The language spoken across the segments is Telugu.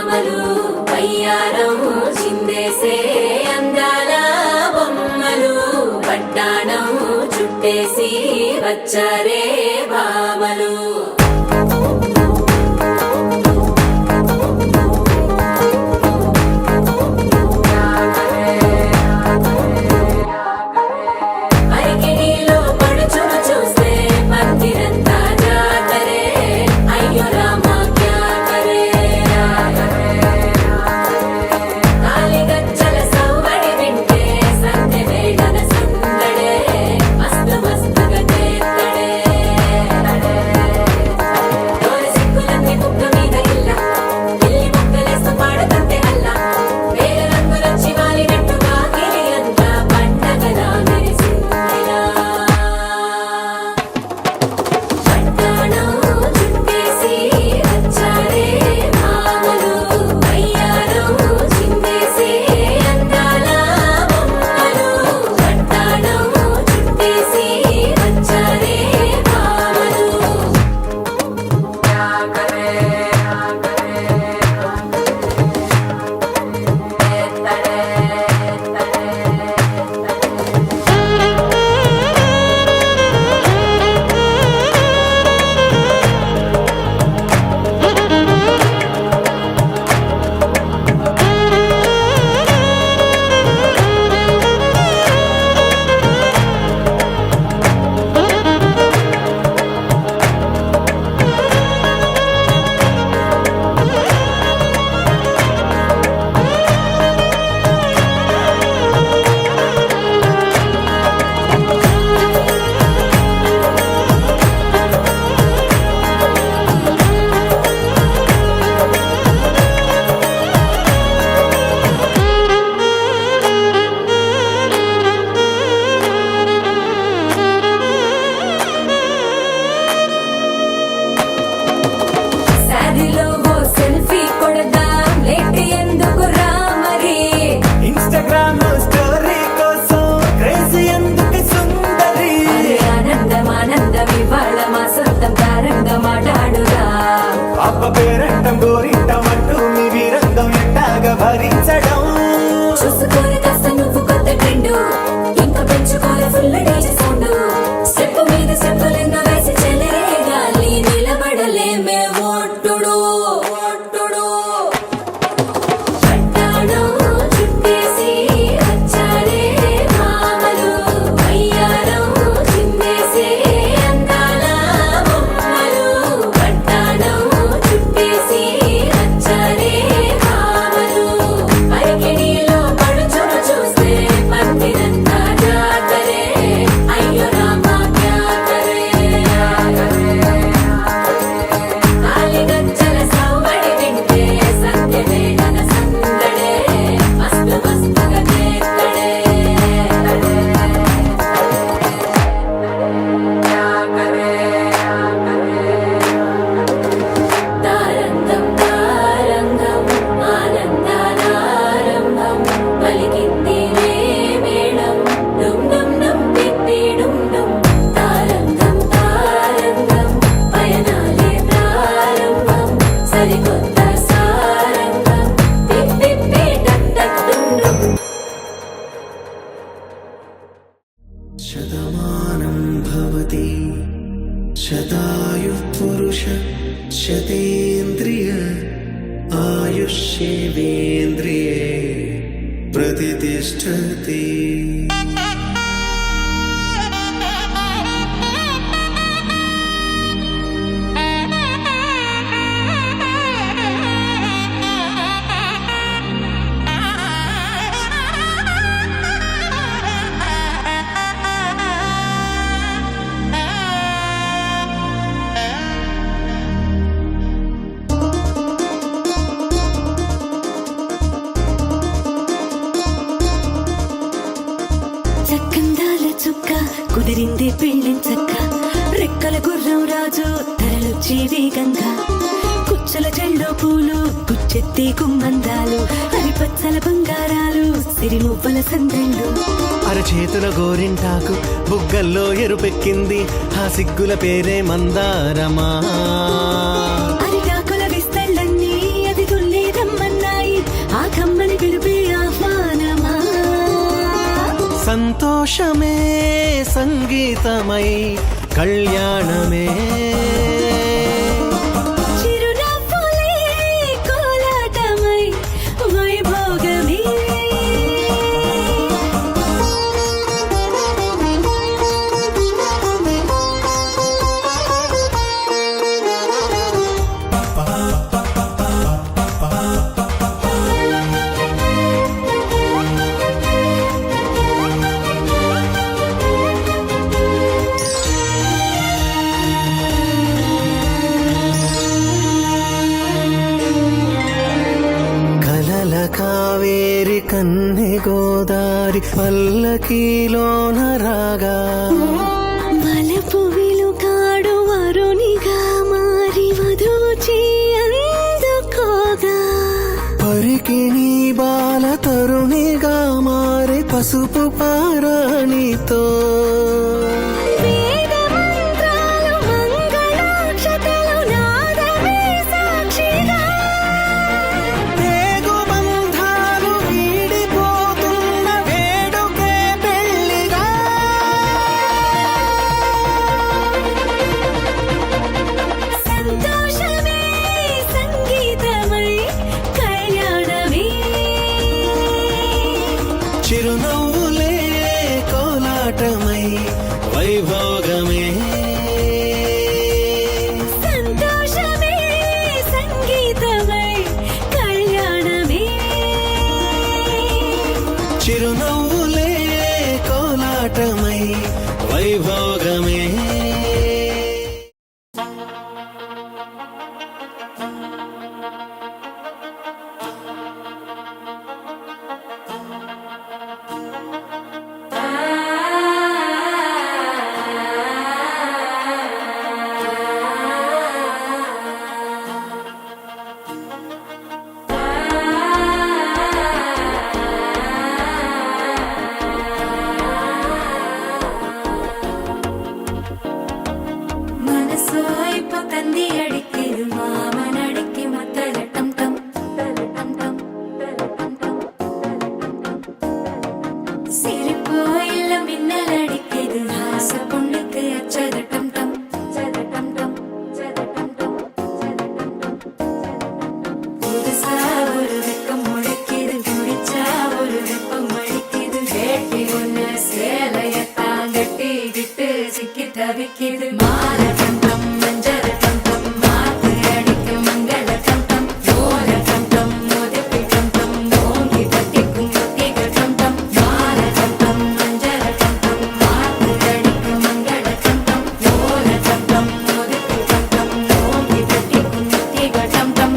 భామలు వయ్యారం చిందేసే అందాల బొమ్మలు పట్టాణం చుట్టేసి వచ్చారే భామలు. పేరంటం గోరింటమంటూ మీ వీరంగం ఎట్టాగా భరించడం చూసుకోని కాస్త నువ్వు కొత్త ట్రెండ్ ఇంకా పెంచుకోలే ఫుల్ డీజే సౌండ్ స్టెప్ మీద స్టెప్పులెన్నో వేసి చెలరే గాలి నిలబడలేమే ఒట్టుడు ఒట్టుడు పట్టాణం చుట్టేసి వచ్చారే భామలు వయ్యారం చిందేసే అందాల బొమ్మలు పట్టాణం చుట్టేసి వచ్చారే భామలు. పరికిణీలో పడుచును చూస్తే పందిరంతా జాతరే అయ్యో రామా క్యా కరే కాలిగజ్జల సవ్వడి వింటే సంధ్యవేళన సందడే మస్తు మస్తుగా చేస్తడే తారంగం తారంగం ఆనందానారంభం పలికింది రే మేళం డుమ్ డుమ్ డుమ్ తిప్పి డుమ్ డుమ్ తారంగం తారంగం పయనాలే ప్రారంభం సరికొత్త సారంగం తిప్పి టక్ టక్ డుమ్ డుమ్. శతమానం భవతి శతాయుః పురుష శతేంద్రియ ఆయుష్యేవేంద్రియే ప్రతిష్టతి. చక్కందాల చుక్క కుదిరింది పెళ్ళించక్క రెక్కల గుర్రం రాజు తరలొచ్చి వేగంగా కుచ్చల చెల్లో పూలు గుచ్చెత్తి గుమ్మందాలు హరిపచ్చల బంగారాలు సిరిమువ్వల సందళ్ళు అరచేతుల గోరింటాకు బుగ్గల్లో ఎరుపెక్కింది ఆ సిగ్గుల పేరే మందారమా అరిటాకుల విస్తళ్ళన్నీ అది తుల్లేదమ్మ సంతోషమే సంగీతమై కళ్యాణమే చిరునవ్వులే కోలాటమై వైభోగమే కలల కావేరి కన్నె గోదారి పల్లకీలోన రాగా వలపు విలుకాడు వరునిగా మారి వధువు అందుకోగా పరికిణి బాల తరుణిగా మారే పసుపు పారాణితో వేద మంత్రాలు మంగళాక్షతలు నాదమే సాక్షిగా రేగు బంధాలు వీడిపోతున్న వేడుకే పెళ్లిగా సంతోషమే సంగీతమై కళ్యాణమే చిరునవ్వులే కోలాటమై వైభోగమే సంతోషమే సంగీతమై కళ్యాణమే చిరునవ్వులే కోలాటమై వైభోగమే മനസ്സോ ഇപ്പൊ തന്തി അടിക്കരു മാമനടിക്ക് മത്തലട്ടം ടം തലട്ടം ടം തലട്ടം ടം സിരിപ്പോ ഇല്ല മിന്നലടിക്കരു ഹാസ പൊണ്ണുക്ക് അച്ചതട്ടം ടം ചതട്ടം ടം ചതട്ടം ടം പുതുസാ ഒരു വെക്കം മുഴക്കിയത് കുടിച്ചാ ഒരു വെപ്പം മടിക്കിയത് വേട്ടി ഒന്ന് സേലയത്താൻ കെട്ടി വിട്ട് സിക്കി തവിക്കിത് മാലട്ടം ടം മഞ്ചരട്ടം ടം മാത്ത് അടിക്കും മംഗളട്ടം ടം ഓലട്ടം ടം മുതിപ്പിട്ടം ടം ഓങ്കി തട്ടിക്കും മുത്തികട്ടം ടം മാലട്ടം ടം മഞ്ചരട്ടം ടം മാത്ത് അടിക്കും മംഗളട്ടം ടം ഓലട്ടം ടം മുതിപ്പിട്ടം ടം ഓങ്കി തട്ടിക്കും മുത്തികട്ടം ടം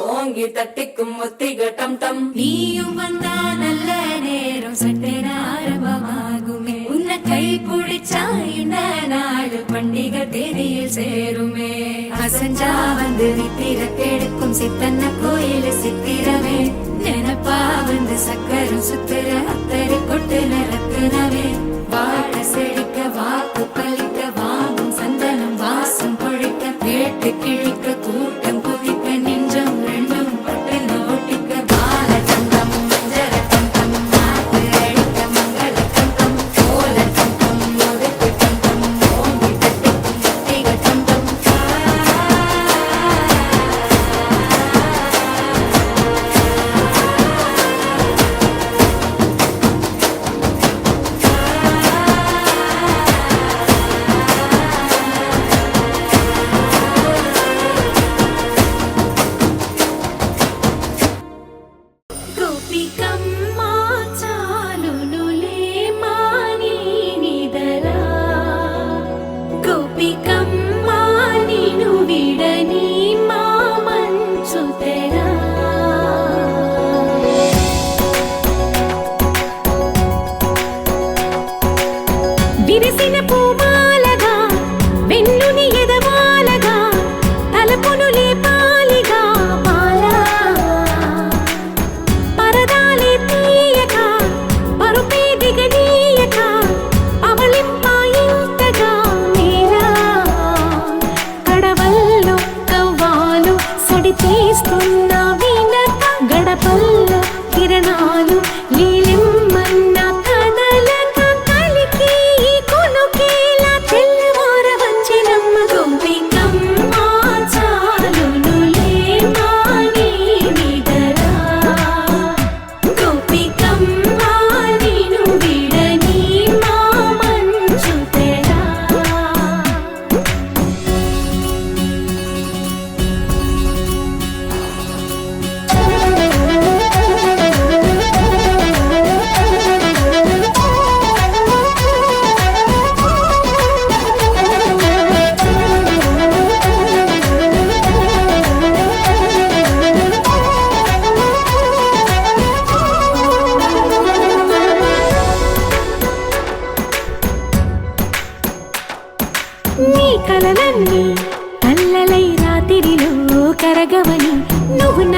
ஓங்கி தட்டிக்கும் முத்திகட்டம் டம் நீயும் வந்தா நல்ல நேரம் சட்டென ஆரம்பமாகுமே உன்னை கை பிடிச்சா இந்த நாடு பண்டிகை தேதியில் சேருமே அசஞ்சா வந்து நித்திர கெடுக்கும் சித்தன்ன கோயில் சித்திரமே நினப்பா வந்து சக்கரம் சுத்துற அத்தரி கொட்டுல ரத்தினவே வாழ செழிக்க வாக்கு பலிக்க வாங்கும் சந்தனம் வாசம் பொழிக்க கேட்டு கிழிக்க கூட்டம் குவிக்க நெஞ்சம் ரெண்டும் பட்டுன ஒட்டிக்க பாலட்டம் டம் மஞ்சரட்டம் டம் மாத்து அடிக்க மங்களட்டம் டம் கோலட்டம் டம் ஒதுக்கிட்டம் டம் ஓங்கி தட்டிக்கும் முத்திகட்டம் டம் గోపికమ్మ చాలునులే మాని నిదర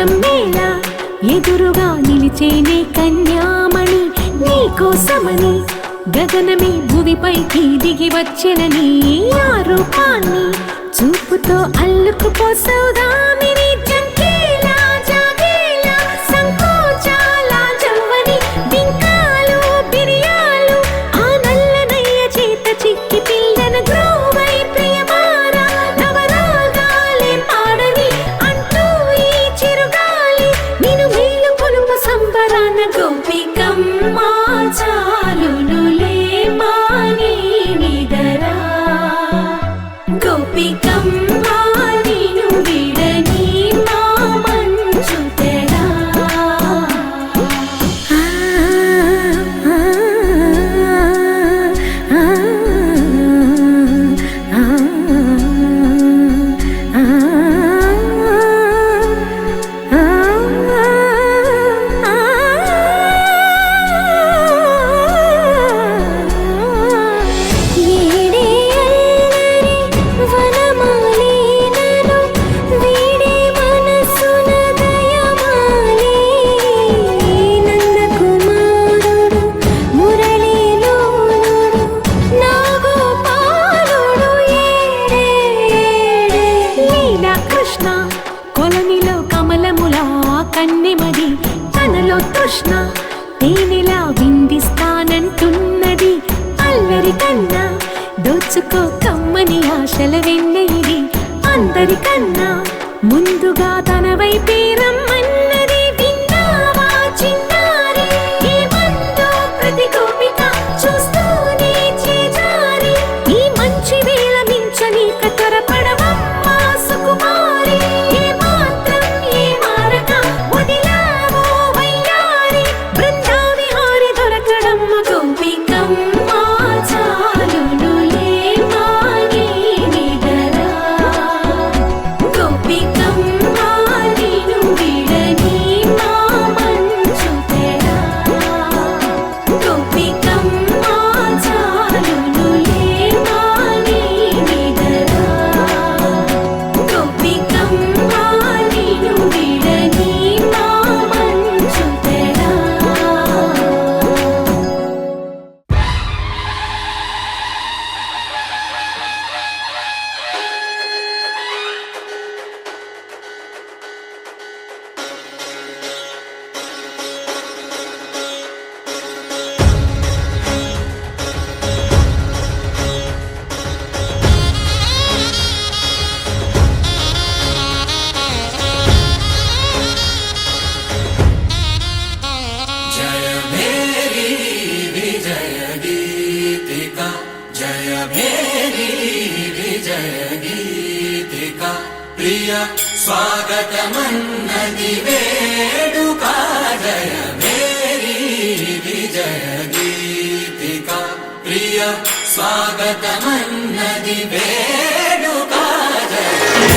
గానం మేళ ఎదురుగా నిలిచేనే కన్యామణి నీకోసమని గగనమే భువిపైకి దిగి వచ్చినని ఆ రూపాన్ని చూపుతో అల్లుకుపోసౌదామిని జంకేలా జాగేలా సంకోచాల జవ్వని బింకాలు బిరియాలు ఆ నల్లనయ్య చేత చిక్కి పిల్లన గ్రోవై ప్రియమారా నవరాగాలే పాడని అంటూ ఈ చిరుగాలి నిన్ను మేలు కొలుపు సంబరాన గోపికమ్మ చాలునులే మాని నిదరా గోపికమ్మ నిన్ను విడని మా మంచు తెరా కొలనిలో కమలములా కన్నెమది తనలో తృష్ణ తేనెలా విందిస్తానంటున్నది అల్లరి కన్నా దోచుకో కమ్మని ఆశల వెన్నెయిది అందరికన్నా ముందుగా తన వైపే రమ్మన్నది విన్నావా చిన్నారి ఏమందో ప్రతి గోపిక చూస్తూనే చేజారి ఈ మంచి వేళ మించని త్వరపడవమ్మా సుకుమారి ఏ మాత్రం ఏ మారక వదిలావో వయ్యారి బృందావి హారి దొరకడమ్మ గోపికమ్మ చాలునులే మాని నిదరా గోపికమ్మ నిన్ను విడని మా మంచు తెరా గోపికమ్మ చాలునులే మాని నిదరా గోపికమ్మ నిన్ను విడని మా మంచు తెరా జయ మేరీ విజయ గీతిక జయ మేరీ విజయ గీతిక ప్రియ స్వాగతమన్నది వేడుక జయ మేరీ విజయ గీతిక ప్రియ స్వాగతమన్నది వేడుక జయ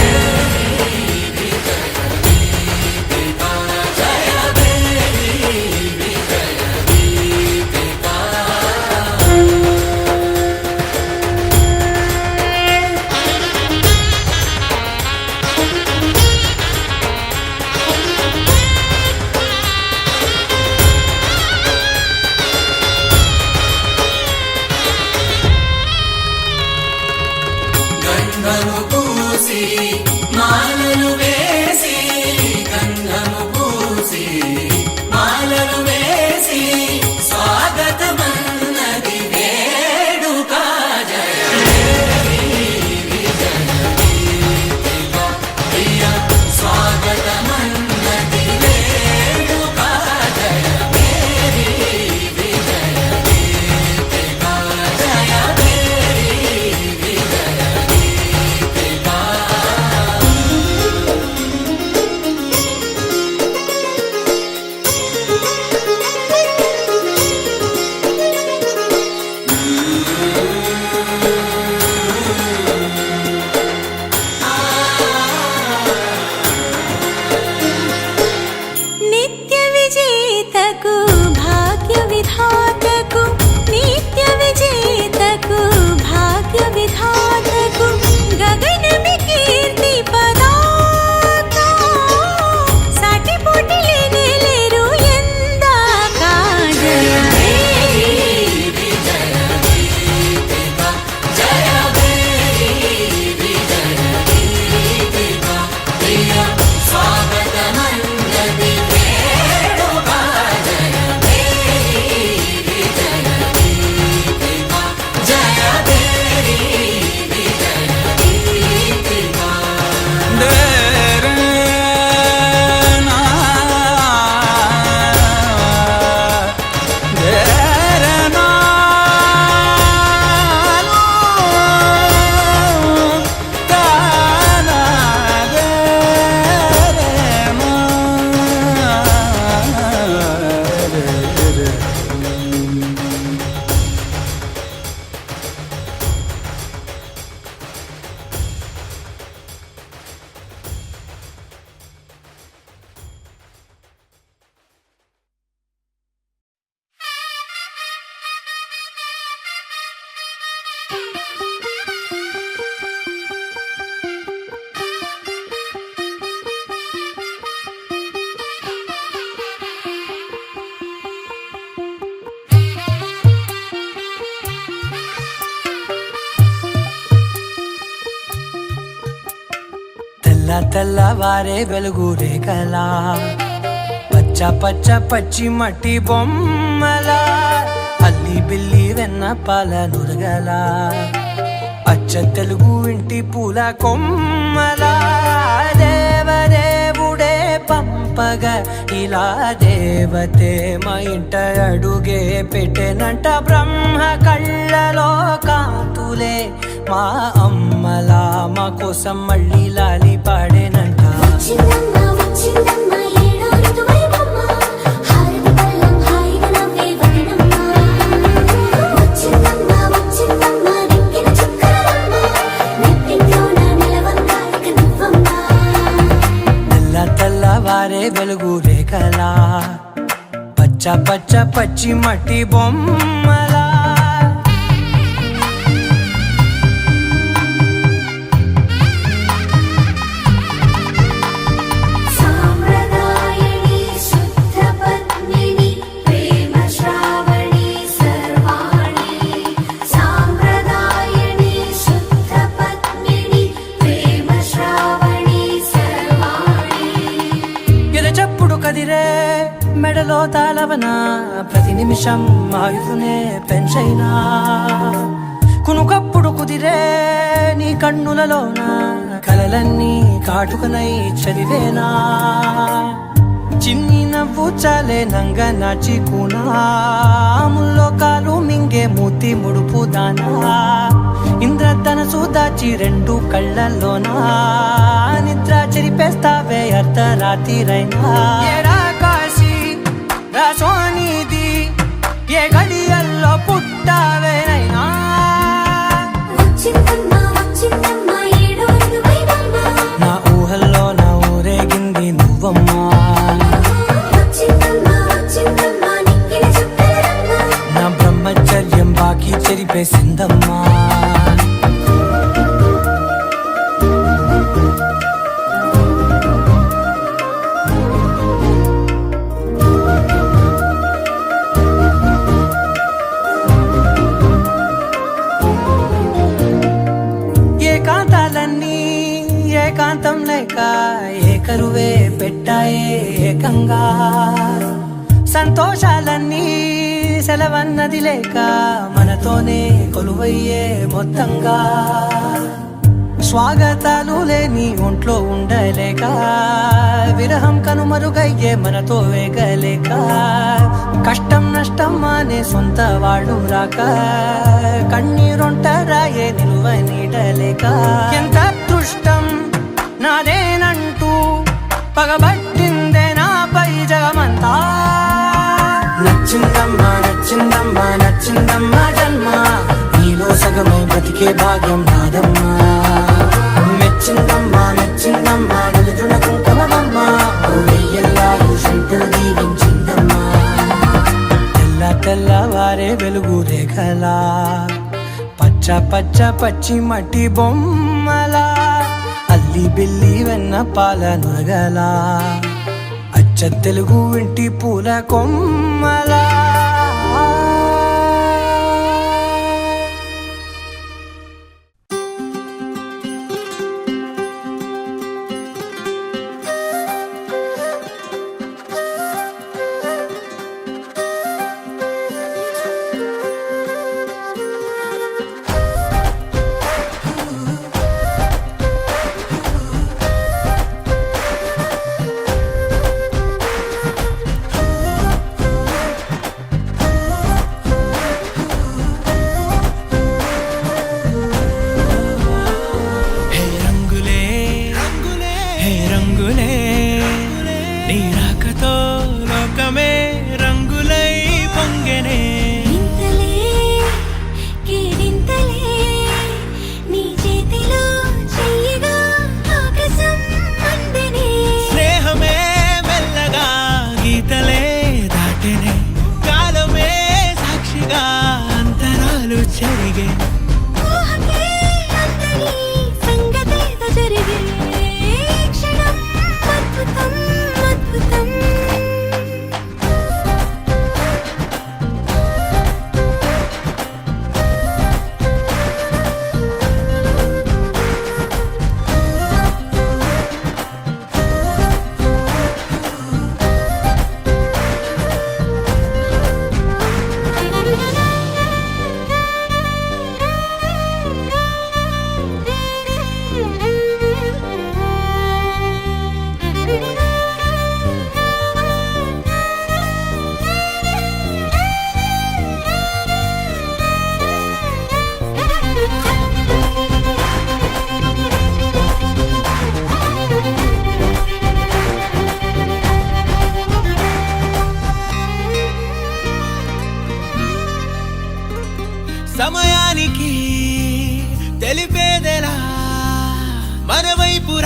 గంధము పూసి మాలలు వేసి గంధము పూసి మాలలు వేసి స్వాగతమన్నది వేడుక జయ మేరీ విజయ గీతిక ప్రియ స్వాగతమన్నది వేడుక జయ మేరీ విజయ గీతిక జయ మేరీ విజయ గీతిక నిత్య విజేతకు భాగ్య విధాతకు నిత్య విజేతకు భాగ్య విధాతకు గగనమి కీర్తి పదాక తెల్లవారే వెలుగు రేఖలా పచ్చ పచ్చ పచ్చి మట్టి బొమ్మలా అల్లి బిల్లి వెన్న పాల నురగలా అచ్చ తెలుగు ఇంటి పూల కొమ్మలా దేవదేవుడే పంపగా ఇలా దేవతే మా ఇంట అడుగే పెట్టెనంట బ్రహ్మ కళ్ళలో కాంతులే మా అమ్మలా మా కోసం మళ్ళీ లాలి పాడేనంట వచ్చిందమ్మ వచ్చిందమ్మ ఏడో ఋతువైవమ్మ హారతి పళ్ళం హాయిగా నవ్వే వదనమ్మ వచ్చిందమ్మ వచ్చిందమ్మ దిక్కిన చుక్కలమ్మ నెట్టింట్లోన నిలవంగా ఇక నువ్వమ్మ తెల్లవారే వెలుగు రేఖలా పచ్చ పచ్చ పచ్చి మట్టి బొమ్మలా సాంప్రదాయని శుద్ధ పద్మిని ప్రేమ శ్రావణి సర్వాణి సాంప్రదాయని శుద్ధ పద్మిని ప్రేమ శ్రావణి సర్వాణి ఎరచప్పుడు కదిరే మెడలో తాళవన ప్రతి నిమిషం ఆయుధునే పెంచైనా కునుకప్పుడు కుదిరే నీ కన్నులలోన కలలన్నీ కాటుకనై చదివేనా చిన్ని నవ్వు చాలే నంగ నాచి కూనాముల్లో కాలు మింగే మూతి ముడుపు దానా ఇంద్రధనసు దాచి రెండు కళ్ళల్లోనా నిద్ర చెరిపేస్తావే అర్ధరాత్రిరైనా ఏరా కాశీ రాసోనిది ఏ గడియల్లో పుట్టావేనైనా వచ్చిందమ్మ వచ్చిందమ్మ ఏడో ఋతువైవమ్మ నా ఊహల్లో నా ఊరేగింది నువ్వమ్మా వచ్చిందమ్మ వచ్చిందమ్మ నిక్కిన చుక్కలమ్మ నా బ్రహ్మచర్యం బాకీ చెరిపేసిందమ్మా ఏకాంతాలన్నీ ఏకాంతం లేక ఏకరువే పెట్టాయే ఏకంగా సంతోషాలన్నీ సెలవన్నది లేక మనతోనే కొలువయ్యే మొత్తంగా స్వాగతాలు లేని ఒంట్లో ఉండలేక విరహం కనుమరుగయ్యే మనతో వేగలేక కష్టం నష్టం అనే సొంత వాళ్ళు రాక కన్నీరొంటరాయే నిలువ నీడలేక ఎంత అదృష్టం నాదేనంటూ పగబట్టిందే నాపై జగమంతా నచ్చిందమ్మా నచ్చిందమ్మా నచ్చిందమ్మా జన్మ నీలో సగమై బ్రతికే భాగ్యం నాదమ్మా మెచ్చిందమ్మా మెచ్చిందమ్మా నిలుచున కుంకుమమ్మా వెయ్యల్లాలు శంకులు దీవించిందమ్మా తెల్లవారే వెలుగు రేఖలా పచ్చ పచ్చ పచ్చి మట్టి బొమ్మలా అల్లి బిల్లి వెన్న పాల నురగలా అచ్చ తెలుగు ఇంటి పూల కొమ్మలా నువ్వు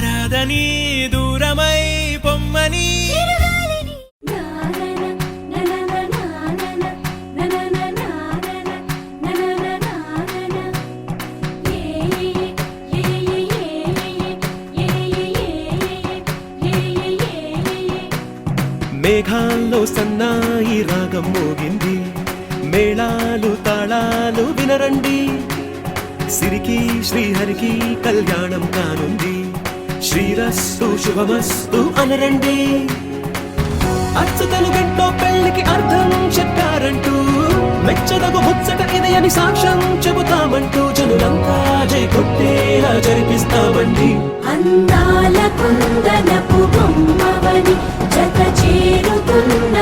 రాదని దూరమై పొమ్మని మేఘాల్లో సన్నాయి రాగం మోగింది, మేళాలు తాళాలు వినరండి, సిరికి శ్రీహరికి కళ్యాణం కానుంది, శ్రీరస్తు శుభమస్తు అనరండి. అచ్చతలు గంటో పెళ్లికి అర్థం చెప్పారంటూ, మెచ్చదగు ముచ్చట ఇది అని సాక్ష్యం చెబుతామంటూ, జనులంతా జై కొట్టేలా జరిపిస్తామండి. అందాల కుందనపు బొమ్మవని జత చేరుతున్న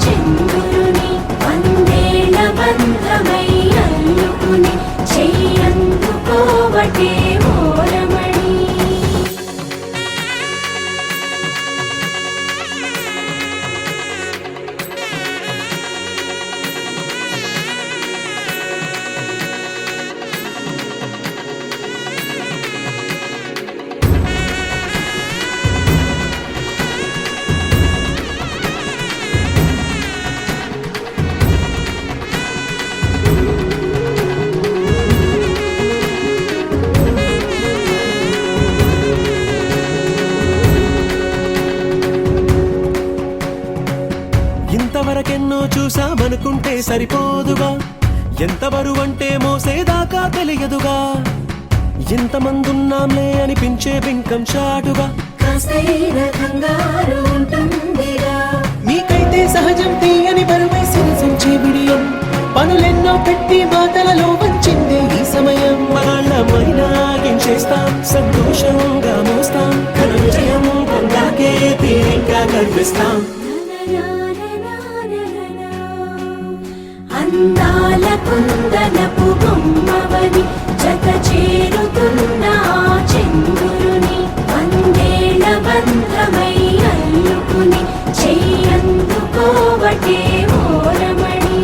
చంద్రుని, వందేళ్ల బంధమై అల్లుకుని చెయ్యందుకోవటే ఓరమణి. ఇంతవరకెన్నో చూసామనుకుంటే సరిపోదుగా, ఎంత బరువంటే మోసేదాకా తెలియదుగా, ఇంతమందున్నాంలే అనిపించే బింకం చాటుగా, కాస్తైన కంగారు ఉంటుందిగా. మీకైతే సహజం తీయని బరువై సిరిసంచే బిడియం, పనులెన్నో పెట్టి మాటలలో వంచిందే ఈ సమయం. మగాళ్ళమైనా ఏం చేస్తాం, సంతోషంగా మోస్తాం, ఘన విజయం పొందాకే తీరిగ్గా కనిపిస్తాం. అందాల కుందనపు బొమ్మవని జత చేరుతున్న చంద్రుని, వందేళ్ల బంధమై అల్లుకుని చెయ్యందుకోవటే ఓరమణి.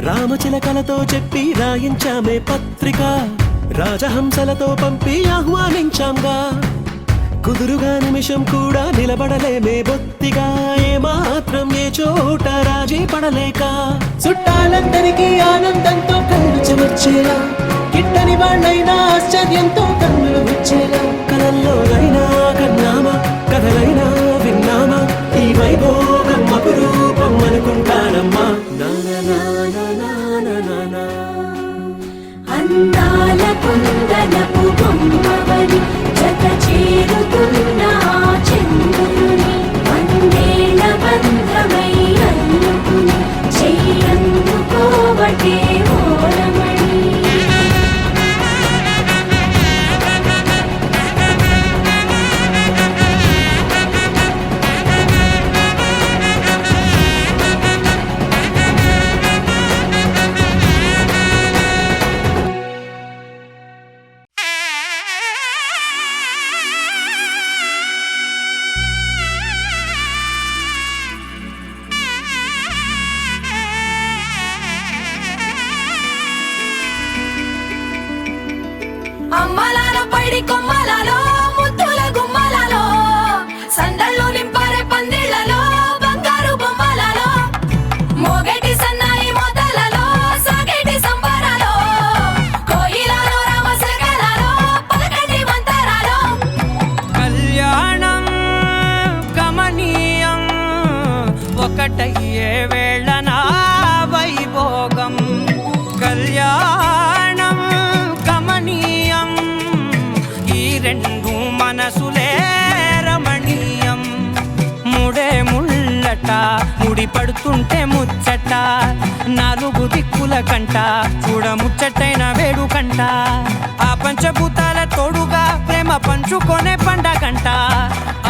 రామచిలకలతో చెప్పి రాయించామే పత్రిక, రాజహంసలతో పంపి ఆహ్వానించాంగా, కుదురుగా నిమిషం కూడా నిలబడలేమే బొత్తిగా, ఏమాత్రం ఏ చోట రాజీ పడలేక, చుట్టాలందరికీ ఆనందంతో కళ్ళు చెమర్చేలా, గిట్టని వాళ్ళైనా ఆశ్చర్యంతో కన్నులు వచ్చేలా, కలల్లోనైనా కన్నామా కథలైనా విన్నామా, ఈ వైభోగం అపురూపం అనుకుంటానమ్మా. అందాల కుందనపు బొమ్మవని జత చేరుతున్న చంద్రుని, వందేళ్ల బంధమై అల్లుకుని చెయ్యందుకోవటే ఓరమణి. అమ్మలాల పైడి కొమ్మలలో ముద్దుల గుమ్మలలో, సందళ్ళు నింపరే పందిళ్లలో, బంగారు బొమ్మలలో, మోగేటి సన్నాయి మోతలలో, సాగేటి సంబరాలో, కోయిలలో రామశకలలో, పలకండి మంతరాలో. కళ్యాణం గమనీయం, ఒకటయ్యే వేళ నా వైభోగం. కళ్యాణం గమనీయం, ఈ రెండు మనసులే రమణీయం. ముడే ముళ్ళట ముడి పడుతుంటే ముచ్చట, నాలుగు దిక్కుల కంట చూడముచ్చటైన వేడుకంట ఆ పంచభూతాల తోడుగా ప్రేమ పంచుకొనే పండగంట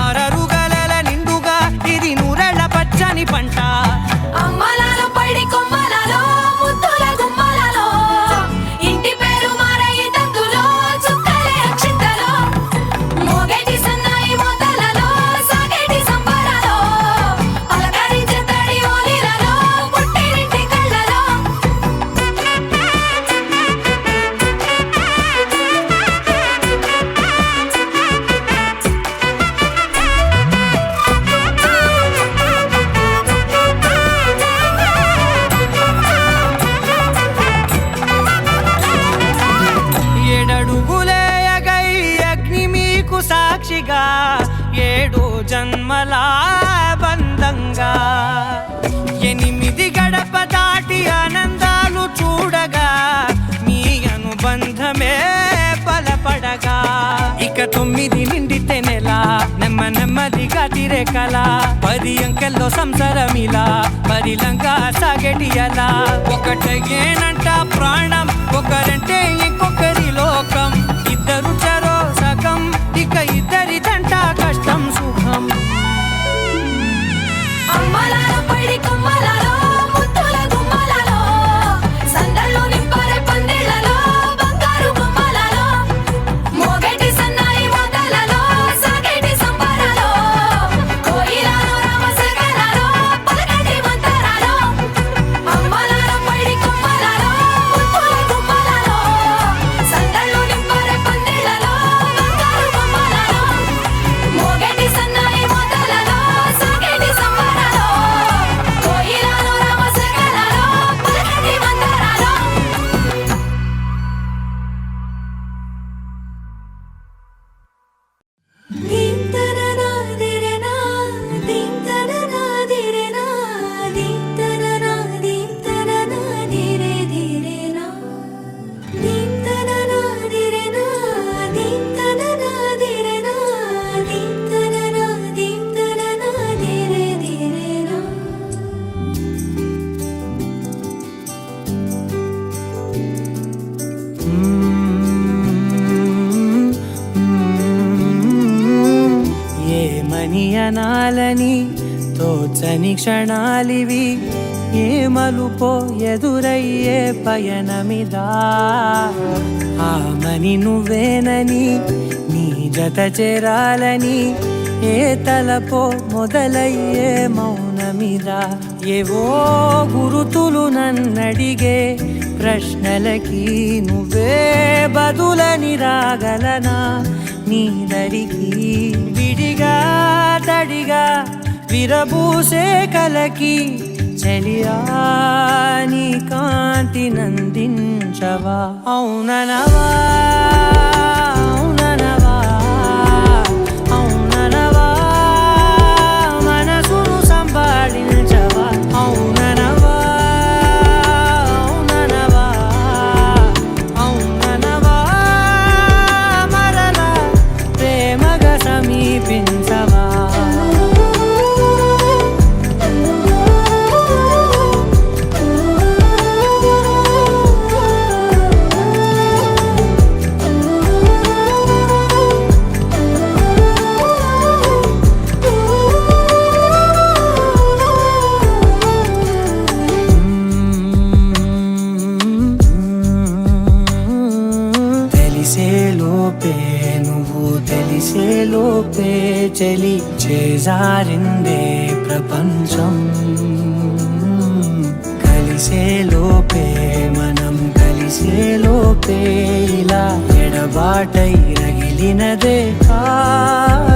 ఆరరుగల నిండుగా ఇది నూరెళ్ళ పచ్చని పంట అమ్మలాలో పడి కొమ్మలలో ముద్దుల గుమ్మలలో ఇంటి పేరు మారయి తందులో చుక్కలే అక్షింతలో మోగేటి సన్నాయి మోతలలో సాగేటి సంబరాలో పలకరించే తడి ఓలిలలో పుట్టినింటి కళ్ళలో ఏడడుగులే ఎగై అగ్ని మీకు సాక్షిగా 7 జన్మల బంధంగా 8 గడప దాటి ఆనందాలు చూడగా మీ అనుబంధమే బలపడగా ఇక 9 నిండితే నెల నెమ్మదిగా తిరే కల 10 అంకెల్లో సంసారమిలా పరిలంగా సాగేటి అలా ఒకటేనంట ప్రాణం ఒకరంటే ఇంకొకరి లోకం ఇద్దరు చరో సగం ఇక ఇద్దరి జంట కష్టం సుఖం అమ్మలాలో పడి కొమ్మలలో ముద్దుల గుమ్మలలో సందళ్ళు నింపారే పందిళ్ళలో బంగారు గుమ్మలలో మోగేటి సన్నాయి మోతలలో సాగేటి సంబరాలో కోయిలలో రామసగలలో పలకటి మంతరాలో అమ్మలాలో పడి కొమ్మలలో ముద్దుల గుమ్మలలో సందళ్ళు నింపారే పందిళ్ళలో బంగారు గుమ్మలలో మోగేటి సన్నాయి మోతలలో సాగేటి సంబరాలో కోయిలలో రామసగలలో పలకటి మంతరాలో దీంతననా దిరేనా దీంతననా దిరేనా దీంతననా దీంతననా దిరే దిరేనా దీంతననా దిరేనా దీంతననా దిరేనా దీంతననా దీంతననా దిరే దిరేనా ఏమని అనాలని తోచని క్షణాలివి ఏ మలుపో ఎదురయ్యే పయనమిదా ఆమని నువ్వేనని నీ జత చేరాలని ఏ తలపో మొదలయ్యే మౌనమిదా ఏవో గురుతులు నన్నడిగే ప్రశ్నలకి నువ్వే బదులని రాగలనా నీ దరికి విడిగా తడిగా విరబూసే కలకి చెలియా నీ కాంతి నందించవా అవుననవా అవుననవా అవుననవా మనసును సంపాదించవా అవుననవా అవుననవా అవుననవా మరలా ప్రేమగా సమీపించవా తెలిసేలోపే నువ్వు తెలిసేలోపే చలి చేజారిందే ప్రపంచం కలిసేలోపే మనం కలిసేలోపే ఇలా ఎడబాటై రగిలినదే కాలం